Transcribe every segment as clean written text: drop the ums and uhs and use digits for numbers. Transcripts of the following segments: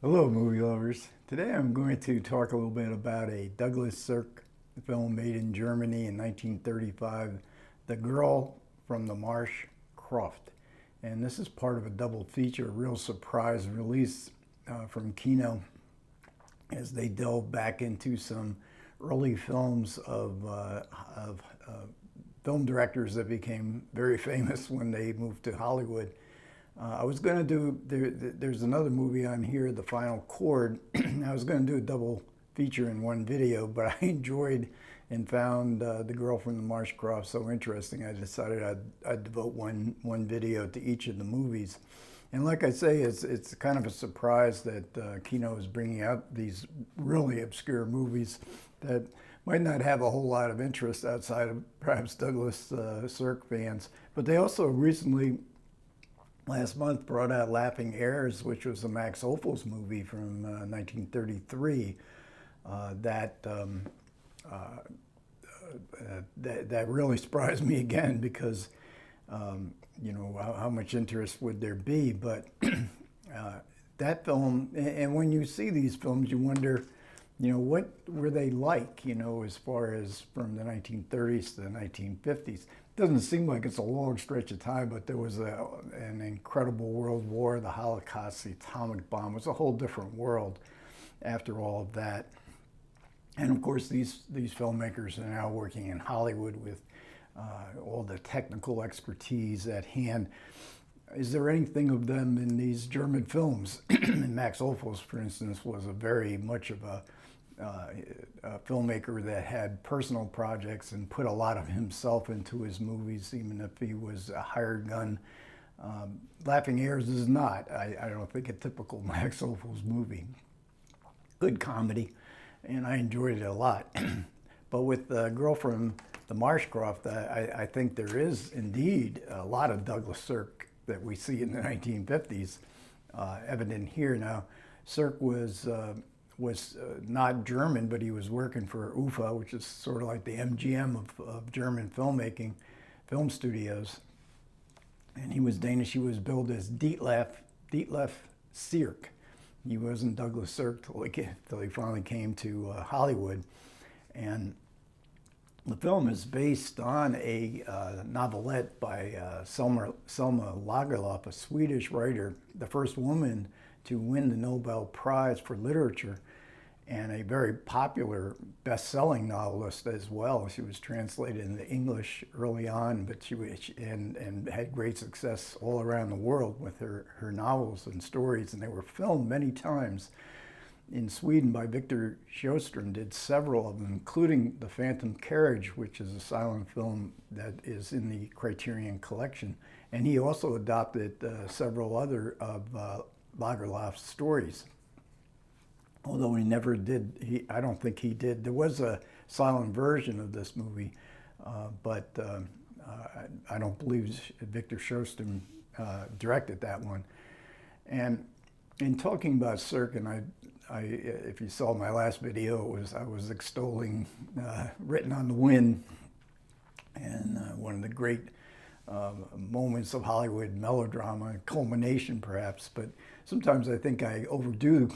Hello, movie lovers. Today I'm going to talk a little bit about a Douglas Sirk film made in Germany in 1935, The Girl from the Marsh, CROFT. And this is part of a double feature, a real surprise release from Kino as they delve back into some early films of film directors that became very famous when they moved to Hollywood. I was going to do, there's another movie on here, The Final Chord. I was going to do a double feature in one video, but I enjoyed and found The Girl from the Marsh Croft so interesting, I decided I'd devote one video to each of the movies. And like I say, it's kind of a surprise that Kino is bringing out these really obscure movies that might not have a whole lot of interest outside of perhaps Douglas Sirk fans. But they also recently, last month, brought out Laughing Heirs, which was a Max Ophuls movie from 1933 that really surprised me again because you know, how much interest would there be? But that film, and when you see these films, you wonder, you know, what were they like, you know, as far as from the 1930s to the 1950s. Doesn't seem like it's a long stretch of time, but there was an incredible world war, the Holocaust, the atomic bomb. It was a whole different world after all of that. And of course, these filmmakers are now working in Hollywood with all the technical expertise at hand. Is there anything of them in these German films? And Max Ophuls, for instance, was a very much of a filmmaker that had personal projects and put a lot of himself into his movies, even if he was a hired gun. Laughing Heirs is not, I don't think, a typical Max Ophuls movie. Good comedy, and I enjoyed it a lot. But with The Girl from the Marsh Croft, I think there is indeed a lot of Douglas Sirk that we see in the 1950s evident here. Now, Sirk was not German, but he was working for UFA, which is sort of like the MGM of German filmmaking, film studios. And he was Danish. He was billed as Douglas Sirk. He wasn't Douglas Sirk till he finally came to Hollywood. And the film is based on a novelette by Selma Lagerlöf, a Swedish writer, the first woman to win the Nobel Prize for Literature, and a very popular best-selling novelist as well. She was translated into English early on, but and had great success all around the world with her novels and stories, and they were filmed many times. In Sweden by Victor Sjöström, did several of them, including The Phantom Carriage, which is a silent film that is in the Criterion Collection. And he also adopted several other of Lagerlöf's stories. Although he never did, I don't think he did. There was a silent version of this movie, but I don't believe Victor Sjöström directed that one. And in talking about Sirk, and if you saw my last video, I was extolling Written on the Wind, and one of the great moments of Hollywood melodrama, culmination perhaps, but sometimes I think I overdo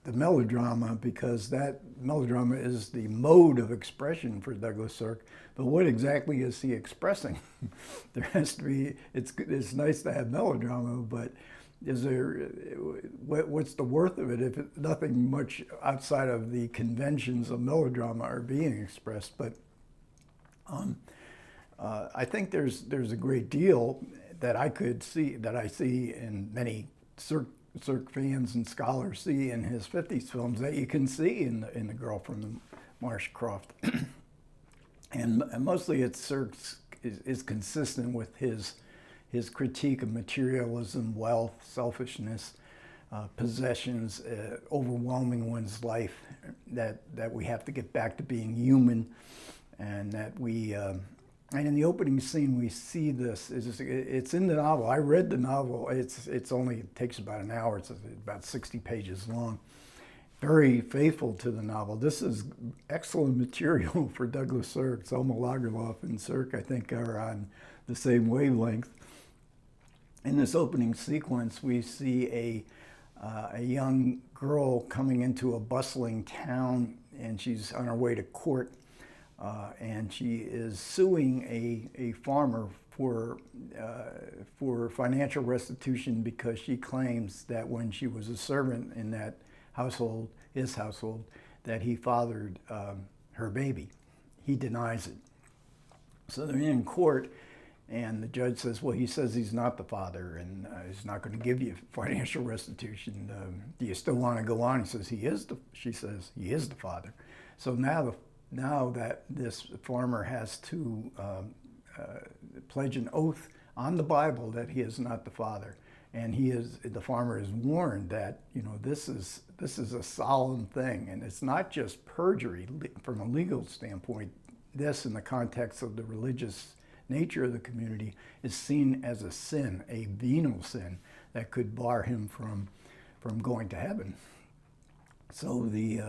the melodrama because that melodrama is the mode of expression for Douglas Sirk. But what exactly is he expressing? There has to be, it's nice to have melodrama, but is there, what's the worth of it if nothing much outside of the conventions of melodrama are being expressed? But I think there's a great deal that I see in many Sirk fans and scholars see in his 50s films that you can see in the Girl from the Marsh Croft. And mostly Sirk is consistent with his critique of materialism, wealth, selfishness, possessions, overwhelming one's life, that we have to get back to being human, and that we, and in the opening scene we see this, it's in the novel. I read the novel, it takes about an hour, it's about 60 pages long. Very faithful to the novel. This is excellent material for Douglas Sirk. Selma Lagerlöf and Sirk, I think, are on the same wavelength. In this opening sequence, we see a young girl coming into a bustling town, and she's on her way to court, and she is suing a farmer for financial restitution because she claims that when she was a servant in that household, his household, that he fathered her baby. He denies it. So they're in court, and the judge says, well, he says he's not the father, and he's not going to give you financial restitution. Do you still want to go on? He says, she says, he is the father. So now that this farmer has to pledge an oath on the Bible that he is not the father. And the farmer is warned that, this is a solemn thing, and it's not just perjury from a legal standpoint. This, in the context of the religious nature of the community, is seen as a sin, a venial sin that could bar him from going to heaven. So the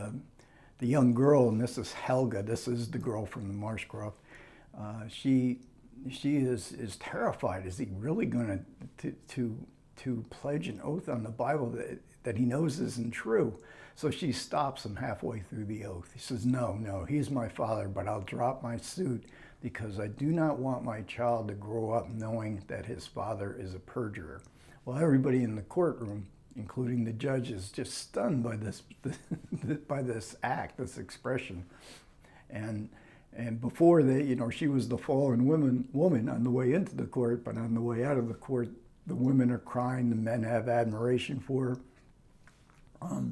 young girl, and this is Helga, this is the girl from the MARSH CROFT, she is terrified. Is he really going to pledge an oath on the Bible that he knows isn't true? So she stops him halfway through the oath. He says, no, he's my father, but I'll drop my suit because I do not want my child to grow up knowing that his father is a perjurer. Well, everybody in the courtroom, including the judge, is just stunned by this by this act, this expression. And before she was the fallen woman on the way into the court, but on the way out of the court, the women are crying, the men have admiration for her.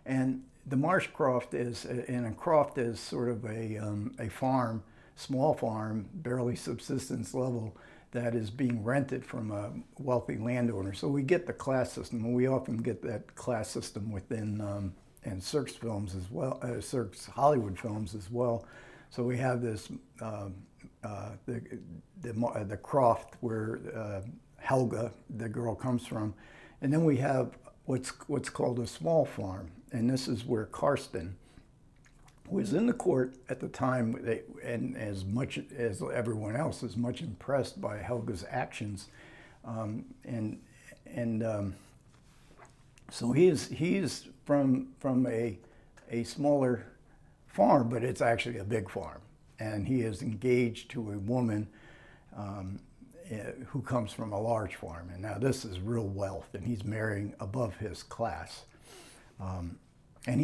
And the MARSH CROFT a CROFT is sort of a farm, small farm, barely subsistence level, that is being rented from a wealthy landowner. So we get the class system, and we often get that class system within and Sirk's films as well, Sirk's Hollywood films as well. So we have this the CROFT where Helga, the girl, comes from, and then we have what's called a small farm, and this is where Karsten was in the court at the time, and as much as everyone else is much impressed by Helga's actions, so he's from a smaller farm, but it's actually a big farm, and he is engaged to a woman who comes from a large farm, and now this is real wealth, and he's marrying above his class, and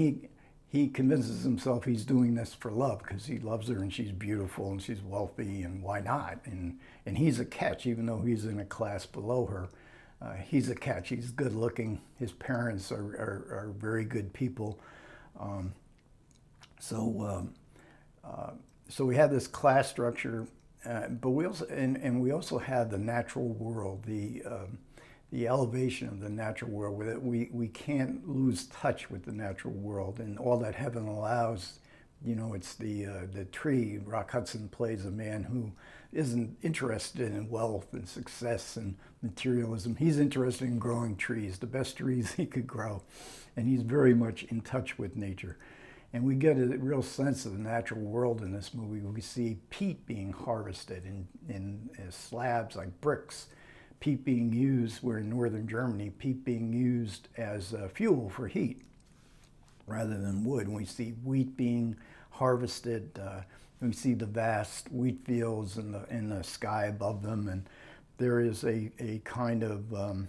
he convinces himself he's doing this for love because he loves her and she's beautiful and she's wealthy, and why not? And he's a catch, even though he's in a class below her. He's a catch. He's good looking. His parents are very good people. So we have this class structure, but we also have the natural world, the elevation of the natural world, where we can't lose touch with the natural world, and all that heaven allows. It's the tree. Rock Hudson plays a man who isn't interested in wealth and success and materialism. He's interested in growing trees, the best trees he could grow, and he's very much in touch with nature. And we get a real sense of the natural world in this movie. We see peat being harvested in slabs like bricks, peat being used, we're in northern Germany, peat being used as fuel for heat rather than wood. And we see wheat being harvested. We see the vast wheat fields in the sky above them, and there is a kind of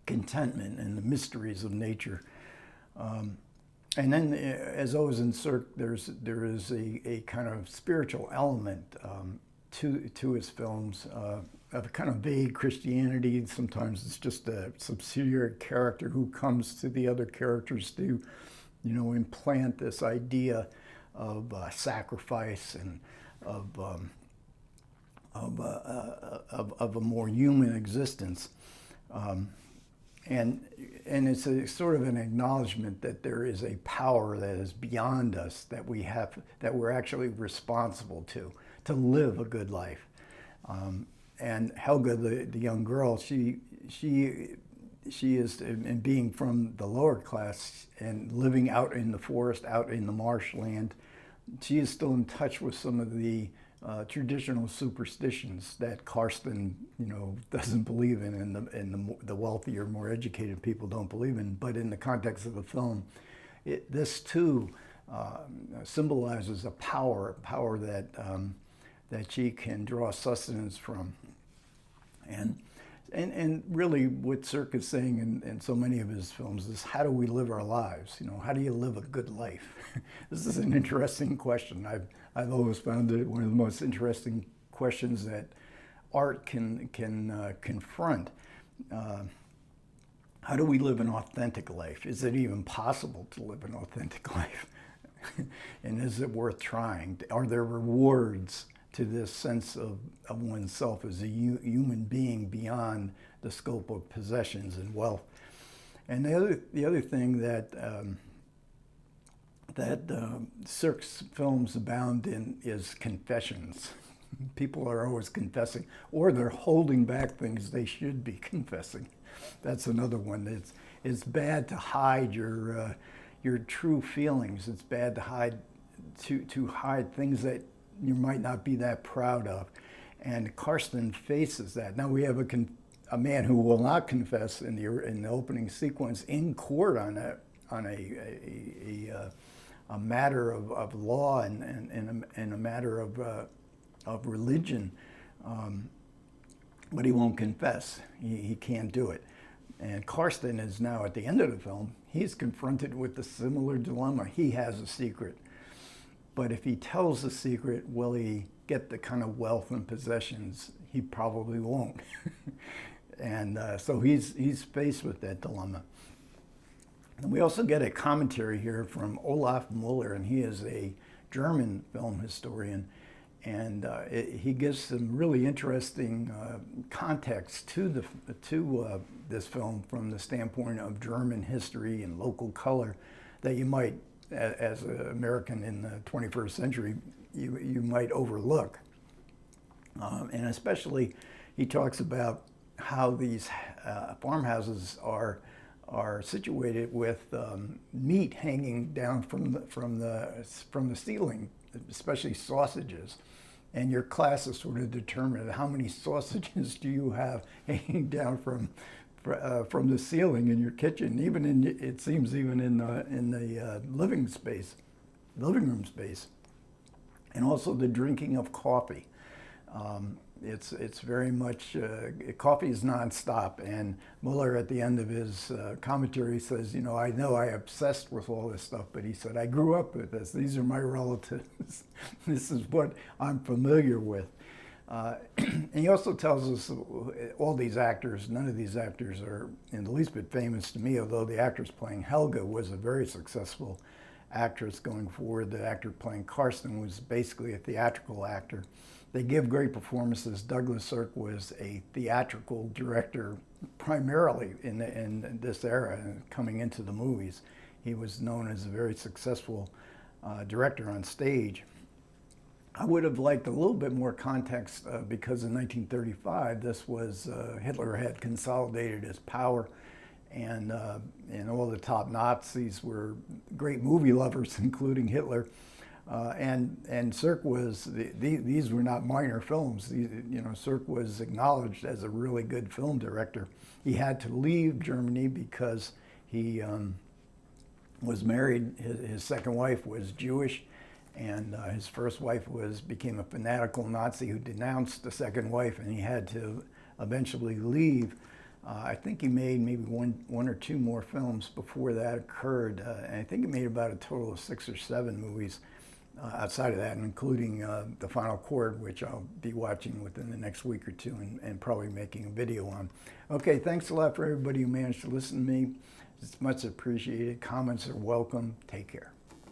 contentment in the mysteries of nature. And then, as always in Sirk, there is a kind of spiritual element to his films, of a kind of vague Christianity. Sometimes it's just a subsidiary character who comes to the other characters to, implant this idea of sacrifice and of a more human existence. And it's a sort of an acknowledgement that there is a power that is beyond us, that we're actually responsible to live a good life. And Helga, the young girl, she is, in being from the lower class and living out in the forest, out in the marshland, she is still in touch with some of the traditional superstitions that Karsten, doesn't believe in, and the wealthier, more educated people don't believe in. But in the context of the film, this too symbolizes a power that that she can draw sustenance from, and really what Sirk is saying in so many of his films is, how do we live our lives? How do you live a good life? This is an interesting question. I've always found it one of the most interesting questions that art can confront. How do we live an authentic life? Is it even possible to live an authentic life? And is it worth trying? Are there rewards to this sense of oneself as a human being beyond the scope of possessions and wealth? And the other thing that Sirk's films abound in is confessions. People are always confessing, or they're holding back things they should be confessing. That's another one. It's bad to hide your true feelings. It's bad to hide things that you might not be that proud of. And Karsten faces that. Now we have a man who will not confess in the opening sequence in court on a matter of law and a matter of religion, but he won't confess. He can't do it. And Karsten is now at the end of the film. He's confronted with a similar dilemma. He has a secret, but if he tells the secret, will he get the kind of wealth and possessions? He probably won't. And so he's faced with that dilemma. And we also get a commentary here from Olaf Muller, and he is a German film historian. And he gives some really interesting context to this film from the standpoint of German history and local color that you might, as an American in the 21st century, you might overlook. And especially, he talks about how these farmhouses are situated with meat hanging down from the ceiling, especially sausages. And your class is sort of determined how many sausages do you have hanging down from the ceiling in your kitchen. Even it seems even in the living room space, and also the drinking of coffee. It's very much, coffee is nonstop, and Muller at the end of his commentary says, I know I obsessed with all this stuff, but he said, I grew up with this. These are my relatives. This is what I'm familiar with. And he also tells us all these actors, none of these actors are in the least bit famous to me, although the actress playing Helga was a very successful actress going forward. The actor playing Karsten was basically a theatrical actor. They give great performances. Douglas Sirk was a theatrical director primarily in this era, coming into the movies. He was known as a very successful director on stage. I would have liked a little bit more context because in 1935, this was, Hitler had consolidated his power, and all the top Nazis were great movie lovers, including Hitler. And Sirk was, these were not minor films. Sirk was acknowledged as a really good film director. He had to leave Germany because he was married. His second wife was Jewish, and his first wife became a fanatical Nazi who denounced the second wife, and he had to eventually leave. I think he made maybe one or two more films before that occurred, and I think he made about a total of 6 or 7 movies. Outside of that, including The Final Chord, which I'll be watching within the next week or two and probably making a video on. Okay, thanks a lot for everybody who managed to listen to me. It's much appreciated. Comments are welcome. Take care.